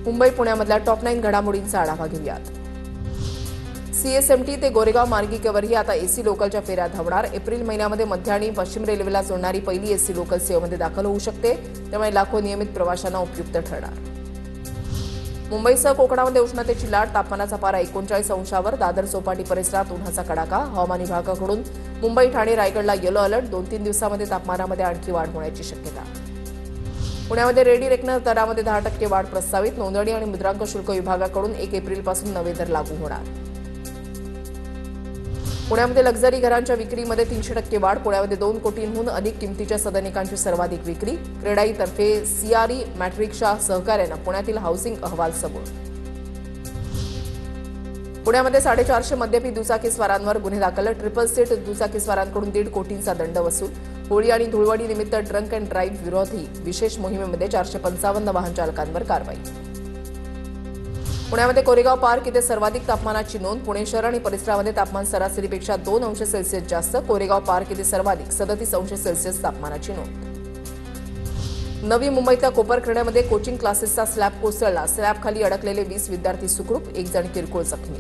Mumbai पुण्यामधल्या top 9 घडामोडींचा आढावा घेऊयात। सीएसएमटी ते गोरेगाव मार्गिकेवरही आता एसी लोकलच्या फेऱ्या धावणार। एप्रिल महिन्यामध्ये मध्य आणि पश्चिम रेल्वेला जोडणारी पहिली एसी लोकल सेवेमध्ये दाखल होऊ शकते, त्यामुळे लाखो नियमित प्रवाशांना उपयुक्त ठरणार। मुंबईसह कोकणामध्ये उष्णतेची लाट, तापमानाचा पारा 39 अंशावर। दादर चौपाटी परिसरात उन्हाचा कडाका। हवामान विभागाकडून मुंबई, ठाणे, रायगडला येलो अलर्ट। 2-3 दिवसांमध्ये तापमानामध्ये आणखी वाढ होण्याची शक्यता। पुण्यामध्ये रेडी रेकनर दरामध्ये 10% वाढ प्रस्तावित। नोंदणी आणि मुद्रांक शुल्क विभागाकडून 1 एप्रिलपासून नवे दर लागू होणार। पुण्यामध्ये लक्झरी घरांच्या विक्रीमध्ये 300% वाढ। पुण्यामध्ये 2 कोटींहून अधिक किमतीच्या सदनिकांची सर्वाधिक विक्री। क्रेडाईतर्फे सीआरई मॅट्रिकच्या सहकार्यानं पुण्यातील हाऊसिंग अहवाल समोर। पुण्यामध्ये 450 मद्यपी दुचाकीस्वारांवर गुन्हे दाखल। ट्रिपल सीट दुचाकीस्वारांकडून 1.5 कोटींचा दंड वसूल। होळी आणि धुळवडी निमित्त ड्रंक अँड ड्राईव्ह विरोधी विशेष मोहिमेमध्ये 455 वाहन चालकांवर कारवाई। पुण्यामध्ये कोरेगाव पार्क इथे सर्वाधिक तापमानाची नोंद। पुणे शहर आणि परिसरामध्ये तापमान सरासरीपेक्षा 2 अंश सेल्सिअस जास्त। कोरेगाव पार्क इथे सर्वाधिक 37 अंश सेल्सिअस तापमानाची नोंद। नवी मुंबईतल्या कोपरखड्यामध्ये कोचिंग क्लासेसचा स्लॅब कोसळला। स्लॅबखाली अडकलेले 20 विद्यार्थी सुखरूप, 1 जण किरकोळ जखमी।